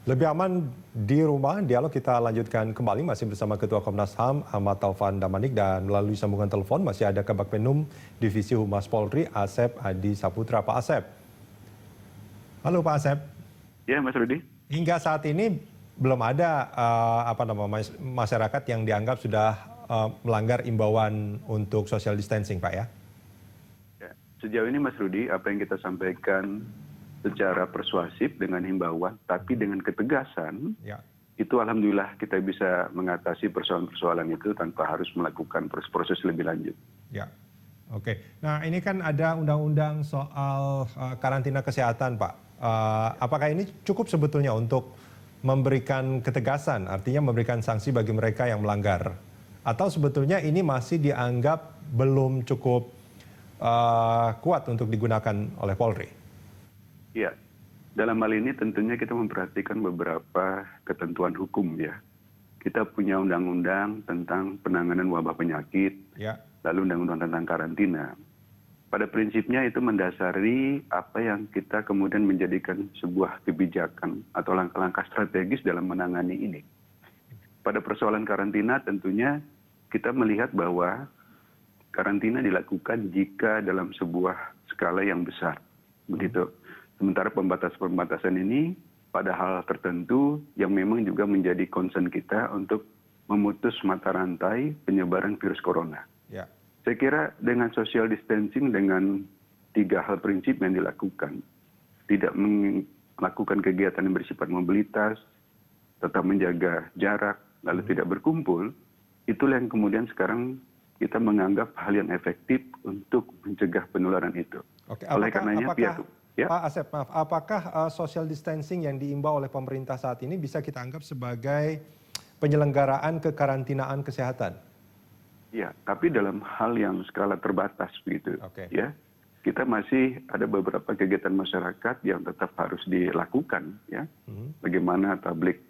Lebih aman di rumah, dialog kita lanjutkan kembali masih bersama Ketua Komnas HAM Ahmad Taufan Damanik dan melalui sambungan telepon masih ada Kabag Penum Divisi Humas Polri Asep Adi Saputra. Pak Asep. Halo Pak Asep. Ya Mas Rudi. Hingga saat ini belum ada masyarakat yang dianggap sudah melanggar imbauan untuk social distancing, Pak ya? Ya, sejauh ini Mas Rudi, apa yang kita sampaikan secara persuasif dengan himbauan, tapi dengan ketegasan, ya, itu alhamdulillah kita bisa mengatasi persoalan-persoalan itu tanpa harus melakukan proses lebih lanjut. Ya, oke. Nah ini kan ada undang-undang soal karantina kesehatan, Pak. Apakah ini cukup sebetulnya untuk memberikan ketegasan, artinya memberikan sanksi bagi mereka yang melanggar? Atau sebetulnya ini masih dianggap belum cukup kuat untuk digunakan oleh Polri? Ya, dalam hal ini tentunya kita memperhatikan beberapa ketentuan hukum ya. Kita punya undang-undang tentang penanganan wabah penyakit, ya, lalu undang-undang tentang karantina. Pada prinsipnya itu mendasari apa yang kita kemudian menjadikan sebuah kebijakan atau langkah-langkah strategis dalam menangani ini. Pada persoalan karantina tentunya kita melihat bahwa karantina dilakukan jika dalam sebuah skala yang besar, begitu. Sementara pembatasan-pembatasan ini pada hal tertentu yang memang juga menjadi concern kita untuk memutus mata rantai penyebaran virus corona. Ya. Saya kira dengan social distancing dengan 3 hal prinsip yang dilakukan. Tidak melakukan kegiatan yang bersifat mobilitas, tetap menjaga jarak, lalu tidak berkumpul, itulah yang kemudian sekarang kita menganggap hal yang efektif untuk mencegah penularan itu. Oke, Pak Asep, maaf, apakah social distancing yang diimbau oleh pemerintah saat ini bisa kita anggap sebagai penyelenggaraan kekarantinaan kesehatan? Ya, tapi dalam hal yang skala terbatas begitu. Ya, kita masih ada beberapa kegiatan masyarakat yang tetap harus dilakukan. Ya, bagaimana public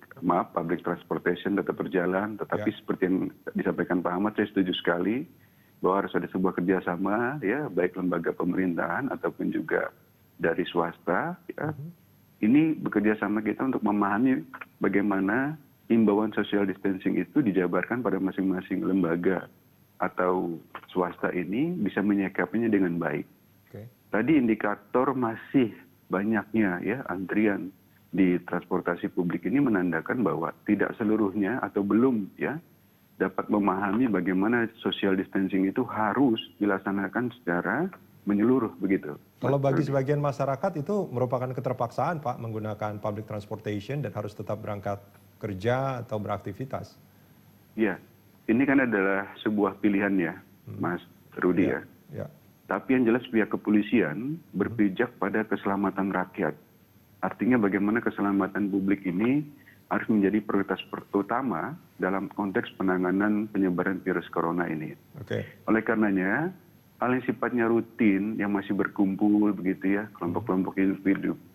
transportation tetap berjalan, tetapi seperti yang disampaikan Pak Ahmad, saya setuju sekali bahwa harus ada sebuah kerjasama, ya, baik lembaga pemerintahan ataupun juga dari swasta, ya. Ini bekerja sama kita untuk memahami bagaimana imbauan social distancing itu dijabarkan pada masing-masing lembaga atau swasta ini bisa menyikapinya dengan baik. Tadi indikator masih banyaknya ya antrian di transportasi publik ini menandakan bahwa tidak seluruhnya atau belum ya dapat memahami bagaimana social distancing itu harus dilaksanakan secara menyeluruh begitu. Kalau bagi sebagian masyarakat itu merupakan keterpaksaan Pak menggunakan public transportation dan harus tetap berangkat kerja atau beraktivitas. Iya, ini kan adalah sebuah pilihan ya Mas Rudi ya. Tapi yang jelas pihak kepolisian berpijak pada keselamatan rakyat. Artinya bagaimana keselamatan publik ini harus menjadi prioritas utama dalam konteks penanganan penyebaran virus corona ini. Oleh karenanya, hal yang sifatnya rutin yang masih berkumpul begitu ya, kelompok-kelompok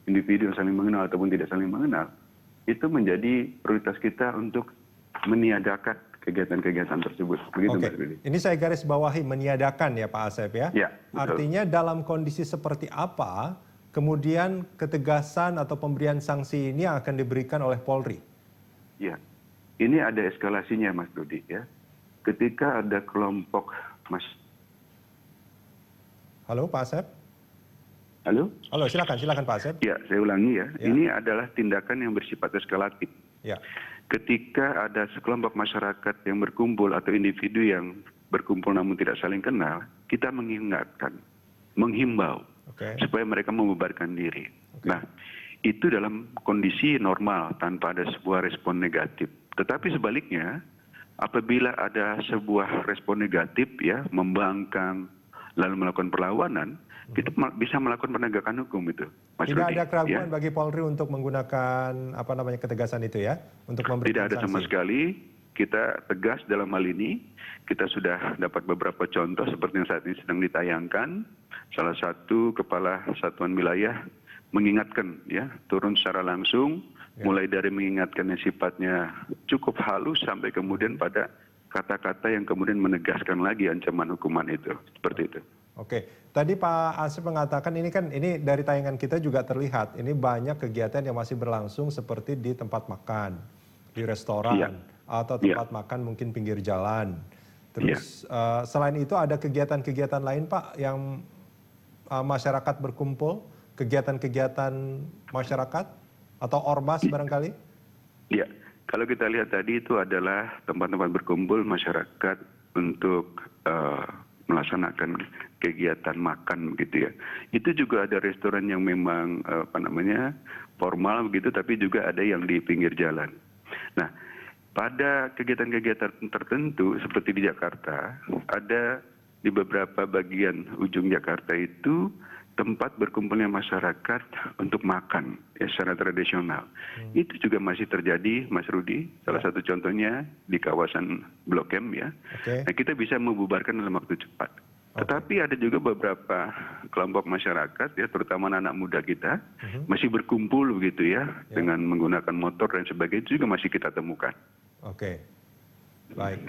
individu yang saling mengenal ataupun tidak saling mengenal, itu menjadi prioritas kita untuk meniadakan kegiatan-kegiatan tersebut. Begitu, Mas Rudi. Ini saya garis bawahi meniadakan ya Pak Asep ya. Ya, artinya dalam kondisi seperti apa kemudian ketegasan atau pemberian sanksi ini akan diberikan oleh Polri? Ya, ini ada eskalasinya Mas Rudi ya. Ketika ada kelompok Halo Pak Asep. Halo? Halo, silakan Pak Asep. Ya, saya ulangi ya. Ini adalah tindakan yang bersifat eskalatif. Ya. Ketika ada sekelompok masyarakat yang berkumpul atau individu yang berkumpul namun tidak saling kenal, kita mengingatkan, menghimbau supaya mereka membubarkan diri. Nah, itu dalam kondisi normal tanpa ada sebuah respon negatif. Tetapi sebaliknya, apabila ada sebuah respon negatif ya, membangkang lalu melakukan perlawanan, kita bisa melakukan penegakan hukum itu. Mas Tidak Rudi, ada keraguan ya? bagi Polri untuk menggunakan ketegasan itu ya, untuk memberikan Tidak ada sanksi. sama sekali. Kita tegas dalam hal ini. Kita sudah dapat beberapa contoh seperti yang saat ini sedang ditayangkan. Salah satu kepala satuan wilayah mengingatkan ya, turun secara langsung, mulai dari mengingatkan yang sifatnya cukup halus sampai kemudian pada kata-kata yang kemudian menegaskan lagi ancaman hukuman itu. Seperti itu. Oke, tadi Pak Asep mengatakan ini dari tayangan kita juga terlihat ini banyak kegiatan yang masih berlangsung seperti di tempat makan, di restoran atau tempat makan mungkin pinggir jalan. Terus selain itu ada kegiatan-kegiatan lain Pak yang masyarakat berkumpul, kegiatan-kegiatan masyarakat atau ormas barangkali? Iya, kalau kita lihat tadi itu adalah tempat-tempat berkumpul masyarakat untuk melaksanakan kegiatan makan begitu ya. Itu juga ada restoran yang memang formal begitu, tapi juga ada yang di pinggir jalan. Nah, pada kegiatan-kegiatan tertentu seperti di Jakarta, ada di beberapa bagian ujung Jakarta itu tempat berkumpulnya masyarakat untuk makan ya, secara tradisional. Itu juga masih terjadi, Mas Rudi. Salah satu contohnya di kawasan Blok M ya. Nah, kita bisa membubarkan dalam waktu cepat. Tetapi ada juga beberapa kelompok masyarakat ya, terutama anak muda kita masih berkumpul begitu ya, dengan menggunakan motor dan sebagainya, itu juga masih kita temukan. Oke, baik.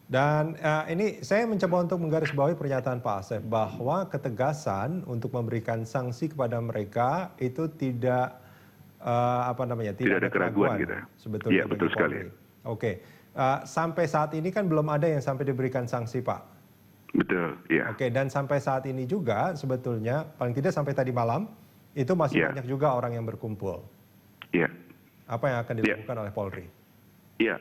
Dan ini saya mencoba untuk menggarisbawahi pernyataan Pak Asep bahwa ketegasan untuk memberikan sanksi kepada mereka itu tidak tidak ada keraguan gitu. Sebetulnya. Iya, betul sekali. Oke, sampai saat ini kan belum ada yang sampai diberikan sanksi Pak. Betul, iya. Oke, dan sampai saat ini juga sebetulnya paling tidak sampai tadi malam itu masih banyak juga orang yang berkumpul. Iya. Apa yang akan dilakukan oleh Polri? Iya.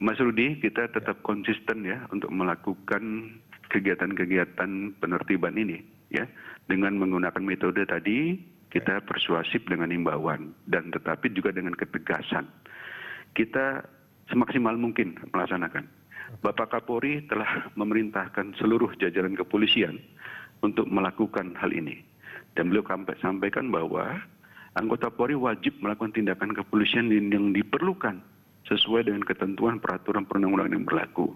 Mas Rudi, kita tetap konsisten ya untuk melakukan kegiatan-kegiatan penertiban ini ya. Dengan menggunakan metode tadi, kita persuasif dengan himbauan dan tetapi juga dengan ketegasan. Kita semaksimal mungkin melaksanakan. Bapak Kapolri telah memerintahkan seluruh jajaran kepolisian untuk melakukan hal ini. Dan beliau sampaikan bahwa anggota Polri wajib melakukan tindakan kepolisian yang diperlukan sesuai dengan ketentuan peraturan perundang-undangan yang berlaku.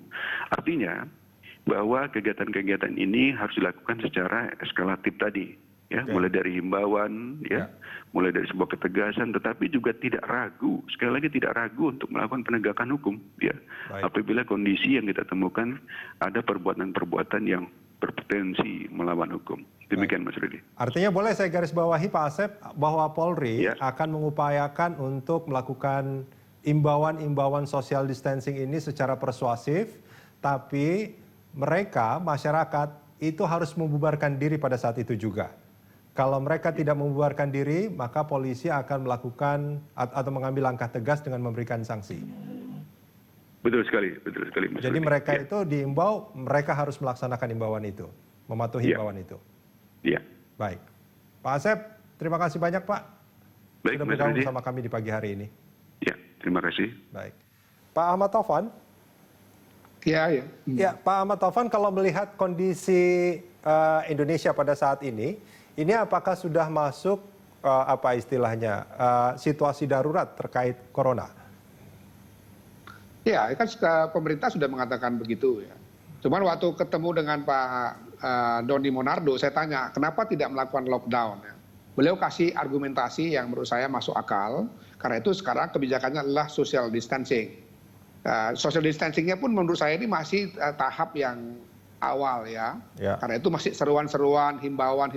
Artinya bahwa kegiatan-kegiatan ini harus dilakukan secara eskalatif tadi, ya, mulai dari himbauan, ya, mulai dari sebuah ketegasan, tetapi juga tidak ragu, sekali lagi tidak ragu untuk melakukan penegakan hukum, ya, apabila kondisi yang kita temukan ada perbuatan-perbuatan yang berpotensi melawan hukum. Demikian Mas Rudi. Artinya boleh saya garis bawahi Pak Asep bahwa Polri akan mengupayakan untuk melakukan imbauan-imbauan social distancing ini secara persuasif, tapi mereka, masyarakat, itu harus membubarkan diri pada saat itu juga. Kalau mereka tidak membubarkan diri, maka polisi akan melakukan atau mengambil langkah tegas dengan memberikan sanksi. Betul sekali Mas Jadi Rudi. mereka itu diimbau, mereka harus melaksanakan imbauan itu, mematuhi imbauan itu. Iya. Baik. Pak Asep, terima kasih banyak Pak. Baik, sudah bergabung bersama kami di pagi hari ini. Ya, terima kasih. Baik. Pak Ahmad Taufan. Ya. Ya, Pak Ahmad Taufan, kalau melihat kondisi Indonesia pada saat ini apakah sudah masuk situasi darurat terkait corona? Ya, kan pemerintah sudah mengatakan begitu ya. Cuman waktu ketemu dengan Pak Doni Monardo, saya tanya kenapa tidak melakukan lockdown. Ya. Beliau kasih argumentasi yang menurut saya masuk akal. Karena itu sekarang kebijakannya adalah social distancing. Social distancingnya pun menurut saya ini masih tahap yang awal ya. Karena itu masih seruan-seruan, himbauan.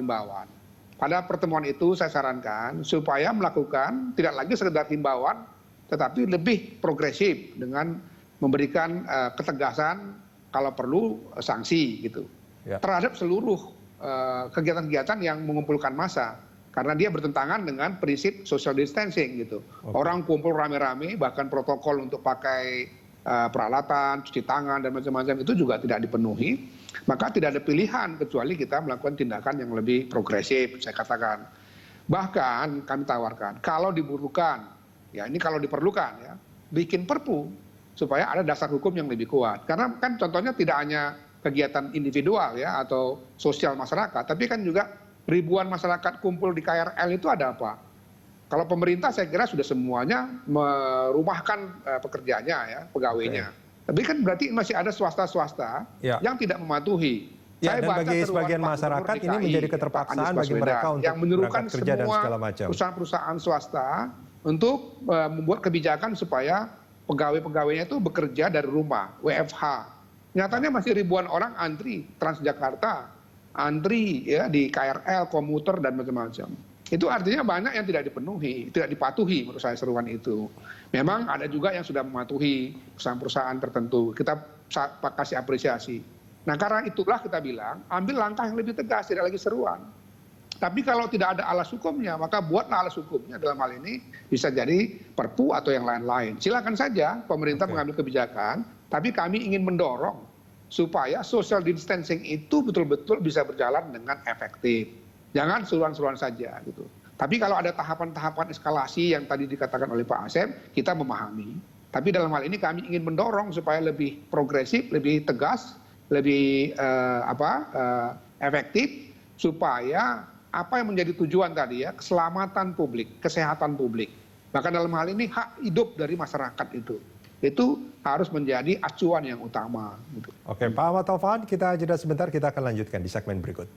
Pada pertemuan itu saya sarankan supaya melakukan tidak lagi sekedar himbauan, tetapi lebih progresif dengan memberikan ketegasan kalau perlu sanksi gitu. Terhadap seluruh kegiatan-kegiatan yang mengumpulkan massa. Karena dia bertentangan dengan prinsip social distancing gitu. Orang kumpul rame-rame, bahkan protokol untuk pakai peralatan, cuci tangan dan macam-macam itu juga tidak dipenuhi. Maka tidak ada pilihan kecuali kita melakukan tindakan yang lebih progresif, saya katakan. Bahkan kami tawarkan, kalau diperlukan, ya ini kalau diperlukan ya, bikin perpu supaya ada dasar hukum yang lebih kuat. Karena kan contohnya tidak hanya kegiatan individual ya atau sosial masyarakat, tapi kan juga ribuan masyarakat kumpul di KRL itu ada apa? Kalau pemerintah saya kira sudah semuanya merumahkan pekerjanya ya, pegawainya. Tapi kan berarti masih ada swasta-swasta yang tidak mematuhi. Ya, dan bagi sebagian masyarakat ini menjadi keterpaksaan bagi mereka untuk yang menyerukan kerja dan segala macam. Perusahaan-perusahaan swasta untuk membuat kebijakan supaya pegawai-pegawainya itu bekerja dari rumah, WFH. Nyatanya masih ribuan orang antri Transjakarta, antri ya di KRL, komuter dan macam-macam. Itu artinya banyak yang tidak dipenuhi, tidak dipatuhi menurut saya seruan itu. Memang ada juga yang sudah mematuhi perusahaan-perusahaan tertentu. Kita kasih apresiasi. Nah karena itulah kita bilang, ambil langkah yang lebih tegas, tidak lagi seruan. Tapi kalau tidak ada alas hukumnya, maka buatlah alas hukumnya. Dalam hal ini bisa jadi Perpu atau yang lain-lain. Silakan saja pemerintah mengambil kebijakan, tapi kami ingin mendorong supaya social distancing itu betul-betul bisa berjalan dengan efektif. Jangan seruan-seruan saja gitu. Tapi kalau ada tahapan-tahapan eskalasi yang tadi dikatakan oleh Pak Asep, kita memahami. Tapi dalam hal ini kami ingin mendorong supaya lebih progresif, lebih tegas, lebih efektif, supaya apa yang menjadi tujuan tadi ya, keselamatan publik, kesehatan publik. Bahkan dalam hal ini hak hidup dari masyarakat itu harus menjadi acuan yang utama. Gitu. Oke, Pak Ahmad Taufan, kita jeda sebentar, kita akan lanjutkan di segmen berikut.